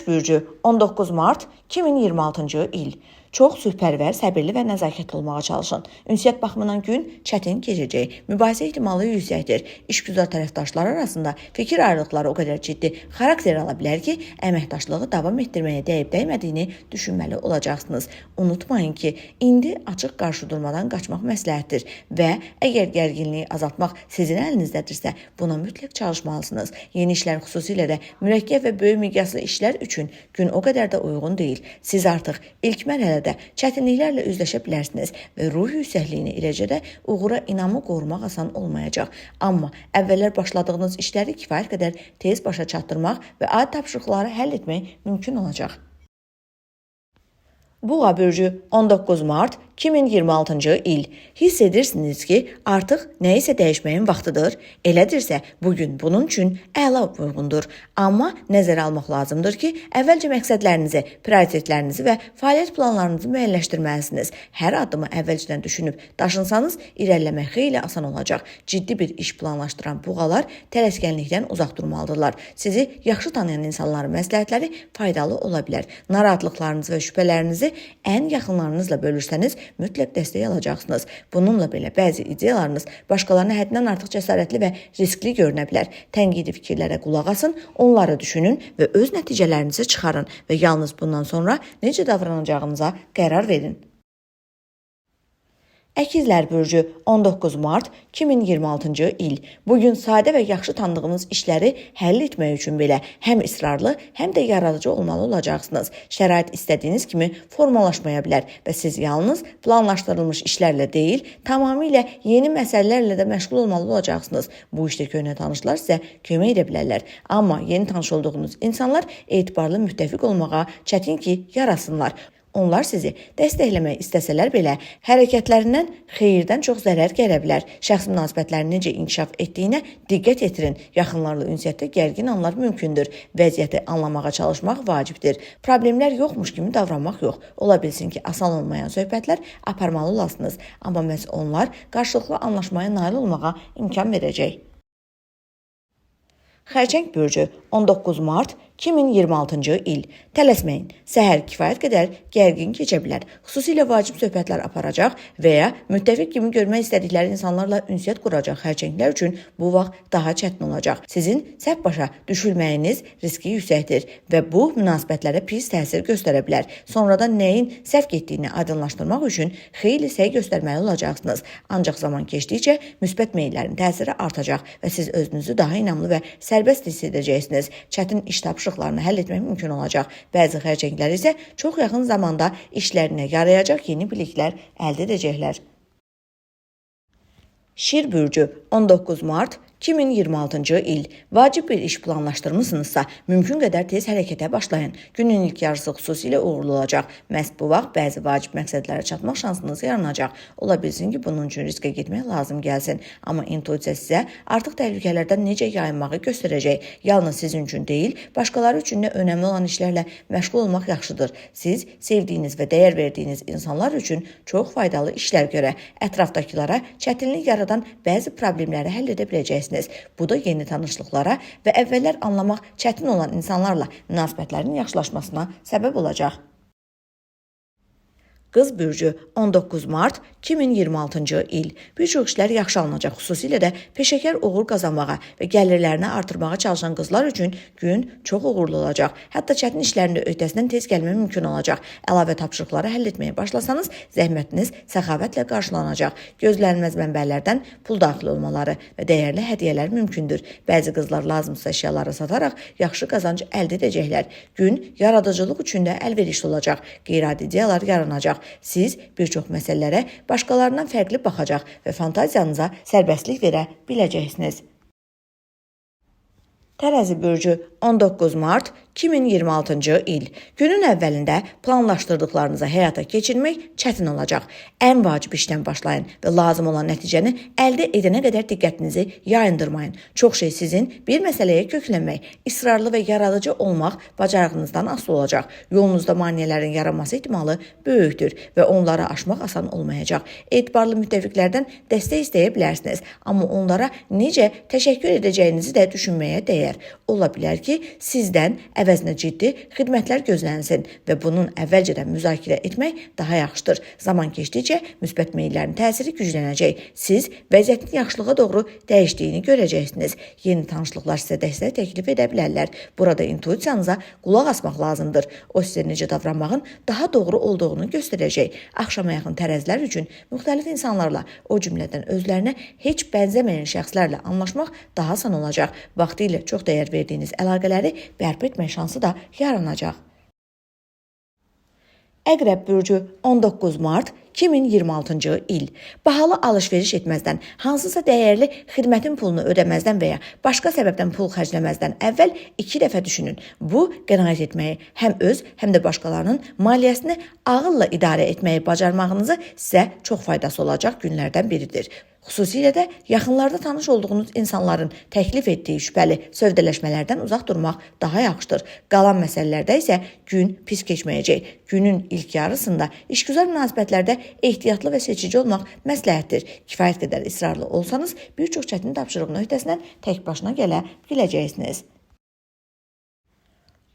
Göyç bürcü 19 Mart 2026-cı il. Çox sülhpərvər, səbirli və nəzakətli olmağa çalışın. Ünsiyyət baxımından gün çətin keçəcək. Mübahisə ehtimalı yüksəkdir. İşgüzar tərəfdaşlar arasında fikir ayrılıqları o qədər ciddi xarakter ala bilər ki, əməkdaşlığı davam etdirməyə dəyib-dəymədiyini düşünməli olacaqsınız. Unutmayın ki, indi açıq qarşı durmadan qaçmaq məsləhətdir və əgər gərginliyi azaltmaq sizin əlinizdədirsə, buna mütləq çalışmalısınız. Yeni işlər, xüsusilə də mürəkkəb və böyük miqyaslı işlər üçün gün o qədər də uyğun deyil. Siz artıq ilk mərhələdə çətinliklərlə üzləşə bilərsiniz və ruh yüksəkliyini, eləcə də uğura inamı qorumaq asan olmayacaq. Amma əvvəllər başladığınız işləri kifayət qədər tez başa çatdırmaq və adi tapşırıqları həll etmək mümkün olacaq. Boğa bürcü 19 Mart 2026-cı il. Hiss edirsiniz ki, artıq nəyisə dəyişməyin vaxtıdır. Elədirsə, bugün bunun üçün əla uyğundur. Amma nəzərə almaq lazımdır ki, əvvəlcə məqsədlərinizi, prioritetlərinizi və fəaliyyət planlarınızı müəyyənləşdirməlisiniz. Hər addımı əvvəlcədən düşünüb daşınsanız, irəliləmək xeyli asan olacaq. Ciddi bir iş planlaşdıran boğalar tələskənlikdən uzaq durmalıdırlar. Sizi yaxşı tanıyan insanların məsləhətləri faydalı ola bilər. Narahatlıqlarınızı və şübhələrinizi ən yaxınlarınızla bölürsəniz, mütləq dəstək alacaqsınız. Bununla belə bəzi ideyalarınız başqalarına həddindən artıq cəsarətli və riskli görünə bilər. Tənqidi fikirlərə qulaq asın, onları düşünün və öz nəticələrinizi çıxarın və yalnız bundan sonra necə davranacağınıza qərar verin. Əkizlər bürcü 19 Mart 2026-cı il. Bugün sadə və yaxşı tanıdığınız işləri həll etmək üçün belə həm israrlı, həm də yaradıcı olmalı olacaqsınız. Şərait istədiyiniz kimi formalaşmaya bilər və siz yalnız planlaşdırılmış işlərlə deyil, tamamilə yeni məsələlərlə də məşğul olmalı olacaqsınız. Bu işdə köhnə tanışlar sizə kömək edə bilərlər. Amma yeni tanış olduğunuz insanlar etibarlı müttəfiq olmağa çətin ki, yarasınlar. Onlar sizi dəstəkləmək istəsələr belə, hərəkətlərindən xeyirdən çox zərər gələ bilər. Şəxsi münasibətlərin necə inkişaf etdiyinə diqqət yetirin. Yaxınlarla ünsiyyətdə gərgin anlar mümkündür. Vəziyyəti anlamağa çalışmaq vacibdir. Problemlər yoxmuş kimi davranmaq yox. Ola bilsin ki, asan olmayan söhbətlər aparmalı olasınız. Amma məhz onlar qarşılıqlı anlaşmaya nail olmağa imkan verəcək. Xərçəng bürcü 19 Mart 2026-cı il. Tələsməyin. Səhər kifayət qədər gərgin keçə bilər. Xüsusilə vacib söhbətlər aparacaq və ya müttəfiq kimi görmək istədikləri insanlarla ünsiyyət quracaq xərçənglər üçün bu vaxt daha çətin olacaq. Sizin səhv başa düşülməyiniz riski yüksəkdir və bu münasibətlərə pis təsir göstərə bilər. Sonradan nəyin səhv getdiyini aydınlaşdırmaq üçün xeyli səy göstərməli olacaqsınız. Ancaq zaman keçdikcə müsbət meyllərin təsiri artacaq və siz özünüzü daha inamlı və sərbəst hiss edəcəksiniz. Çətin iş tapşırıqlarını həll etmək mümkün olacaq. Bəzi xərçənglər isə çox yaxın zamanda işlərinə yarayacaq yeni biliklər əldə edəcəklər. Şir bürcü 19 Mart 2026-cı il. Vacib bir iş planlaşdırmısınızsa, mümkün qədər tez hərəkətə başlayın. Günün ilk yarısı xüsusilə uğurlu olacaq. Məhz bu vaxt bəzi vacib məqsədlərə çatmaq şansınız yaranacaq. Ola bilsin ki, bunun üçün riskə getmək lazım gəlsin. Amma intuisiya sizə artıq təhlükələrdən necə yayınmağı göstərəcək. Yalnız sizin üçün deyil, başqaları üçün də önəmli olan işlərlə məşğul olmaq yaxşıdır. Siz sevdiyiniz və dəyər verdiyiniz insanlar üçün çox faydalı işlər görə ətrafdakılara çətinlik yaradan bəzi problemləri həll edə biləcəksiniz. Bu da yeni tanışlıqlara və əvvəllər anlamaq çətin olan insanlarla münasibətlərin yaxşılaşmasına səbəb olacaq. Qız bürcü 19 Mart 2026-cı il. Bir çox işlər yaxşı alınacaq, xüsusilə də peşəkar uğur qazanmağa və gəlirlərini artırmağa çalışan qızlar üçün gün çox uğurlu olacaq. Hətta çətin işlərində öhdəsindən tez gəlmək mümkün olacaq. Əlavə tapşırıqları həll etməyə başlasanız, zəhmətiniz səxavətlə qarşılanacaq. Gözlənilməz mənbələrdən pul daxil olmaları və dəyərli hədiyyələr mümkündür. Bəzi qızlar lazımsız əşyaları sataraq yaxşı qazanc əldə edəcəklər. Gün yaradıcılıq üçün də əlverişli olacaq. Qeyri-adi ideyalar yaranacaq. Siz bir çox məsələlərə başqalarından fərqli baxacaq və fantaziyanıza sərbəstlik verə biləcəksiniz. Tərəzi bürcü 19 Mart 2026-cı il. Günün əvvəlində planlaşdırdıqlarınızı həyata keçirmək çətin olacaq. Ən vacib işdən başlayın və lazım olan nəticəni əldə edənə qədər diqqətinizi yayındırmayın. Çox şey sizin bir məsələyə köklənmək, israrlı və yaradıcı olmaq bacarığınızdan asılı olacaq. Yolunuzda maneələrin yaranması ehtimalı böyükdür və onları aşmaq asan olmayacaq. Etibarlı müttəfiqlərdən dəstək istəyə bilərsiniz, amma onlara necə təşəkkür edəcəyinizi də düşünməyə dəyər. Ola bilər ki, sizdən əvəzinə ciddi xidmətlər gözlənsin və bunun əvvəlcədən müzakirə etmək daha yaxşıdır. Zaman keçdikcə müsbət meyllərin təsiri güclənəcək. Siz vəziyyətin yaxşılığa doğru dəyişdiyini görəcəksiniz. Yeni tanışlıqlar sizə dəstək təklif edə bilərlər. Burada intuisiyanıza qulaq asmaq lazımdır. O sizə necə davranmağın daha doğru olduğunu göstərəcək. Axşama yaxın tərəzilər üçün müxtəlif insanlarla, o cümlədən özlərinə heç bənzəməyən şəxslərlə anlaşmaq daha asan olacaq. Vaxtilə çox dəyər verdiyiniz əlaqələri bərpa etmək şansı da yaranacaq. Əqrəb bürcü 19 mart 2026-cı il. Bahalı alış-veriş etməzdən, hansısa dəyərli xidmətin pulunu ödəməzdən və ya başqa səbəbdən pul xərcləməzdən əvvəl 2 dəfə düşünün. Bu, qənaət etməyi, həm öz, həm də başqalarının maliyyəsini ağılla idarə etməyi bacarmağınızı sizə çox faydası olacaq günlərdən biridir. Xüsusilə də yaxınlarda tanış olduğunuz insanların təklif etdiyi şübhəli sövdələşmələrdən uzaq durmaq daha yaxşıdır. Qalan məsələlərdə isə gün pis keçməyəcək. Günün ilk yarısında işgüzar münasibətlərdə ehtiyatlı və seçici olmaq məsləhətdir. Kifayət qədər israrlı olsanız, bir çox çətin tapşırığın öhdəsindən tək başına gələ biləcəksiniz.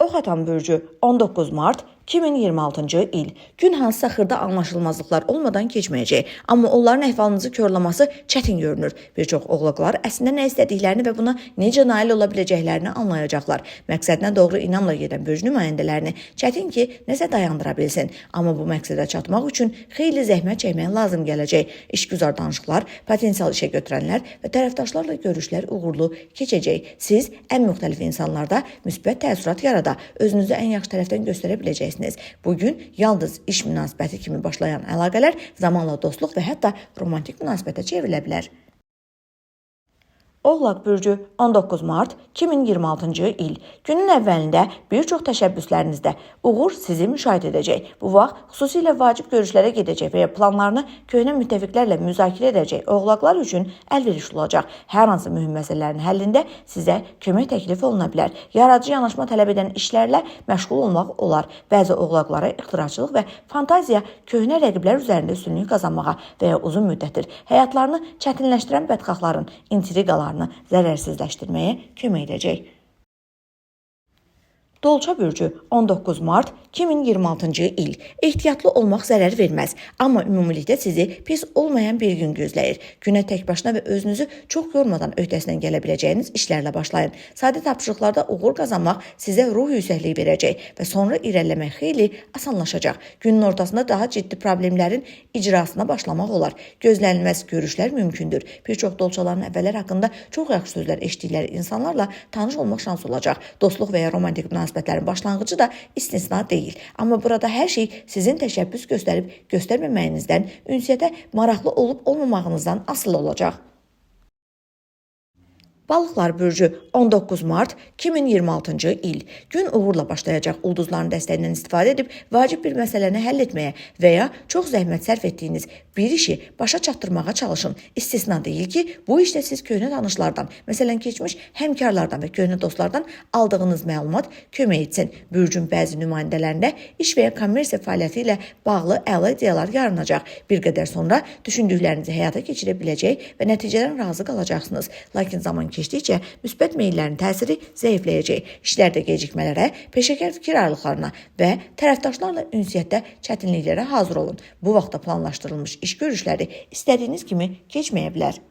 Ox atan bürcü 19 mart 2026-cı il. Gün hansısa xırda anlaşılmazlıqlar olmadan keçməyəcək, amma onların əhvalınızı korlaması çətin görünür. Bir çox oğlaqlar əslində nə istədiklərini və buna necə nail ola biləcəklərini anlayacaqlar. Məqsədinə doğru inamla gedən bürc nümayəndələrini çətin ki, nəsə dayandıra bilsin. Amma bu məqsədə çatmaq üçün xeyli zəhmət çəkmək lazım gələcək. İşgüzar danışıqlar, potensial işə götürənlər və tərəfdaşlarla görüşlər uğurlu keçəcək. Siz ən müxtəlif insanlarda müsbət təəssürat yarada, özünüzü ən yaxşı tərəfdən göstərə biləcəksiniz. Bugün yalnız iş münasibəti kimi başlayan əlaqələr zamanla dostluq və hətta romantik münasibətə çevrilə bilər. Oğlaq bürcü 19 mart 2026-cı il. Günün əvvəlində bir çox təşəbbüslərinizdə uğur sizi müşahidə edəcək. Bu vaxt xüsusilə vacib görüşlərə gedəcək və ya planlarını köhnə müttəfiqlərlə müzakirə edəcək oğlaqlar üçün əlverişli olacaq. Hər hansı mühüm məsələlərin həllində sizə kömək təklif oluna bilər. Yaradıcı yanaşma tələb edən işlərlə məşğul olmaq olar. Bəzi oğlaqlara ixtiraçılıq və fantaziya köhnə rəqiblər üzərində üstünlük qazanmağa və ya uzun müddətdir həyatlarını çətinləşdirən bədxahların intriqalarını zərərsizləşdirməyə kömək edəcək. Dolça bürcü 19 mart 2026-cı il. Ehtiyatlı olmaq zərər verməz, amma ümumilikdə sizi pis olmayan bir gün gözləyir. Günə tək başına və özünüzü çox yormadan öhdəsindən gələ biləcəyiniz işlərlə başlayın. Sadə tapşırıqlarda uğur qazanmaq sizə ruh yüksəkliyi verəcək və sonra irəliləmək xeyli asanlaşacaq. Günün ortasında daha ciddi problemlərin icrasına başlamaq olar. Gözlənilməz görüşlər mümkündür. Bir çox dolçaların əvvəllər haqqında çox yaxşı sözlər eşitdikləri insanlarla tanış olmaq şansı olacaq. Dostluq və ya romantik münasibətlərin başlanğıcı da istisna deyil. Amma burada hər şey sizin təşəbbüs göstərib göstərməməyinizdən, ünsiyyətə maraqlı olub olmamağınızdan asılı olacaq. Balıqlar bürcü 19 mart 2026-cı il. Gün uğurla başlayacaq. Ulduzların dəstəyindən istifadə edib vacib bir məsələni həll etməyə və ya çox zəhmət sərf etdiyiniz bir işi başa çatdırmağa çalışın. İstisna deyil ki, bu işdə siz köhnə tanışlardan, məsələn keçmiş həmkarlardan və köhnə dostlardan aldığınız məlumat kömək etsin. Bürcün bəzi nümayəndələrində iş və ya kommersiya fəaliyyəti ilə bağlı əla ideyalar yaranacaq. Bir qədər sonra düşündüklərinizi həyata keçirə biləcək və nəticədən razı qalacaqsınız. Lakin zaman keçdikcə müsbət meyllərin təsiri zəifləyəcək. İşlərdə gecikmələrə, peşəkar fikir ayrılıqlarına və tərəfdaşlarla ünsiyyətdə çətinliklərə hazır olun. Bu vaxtda planlaşdırılmış iş görüşləri istədiyiniz kimi keçməyə bilər.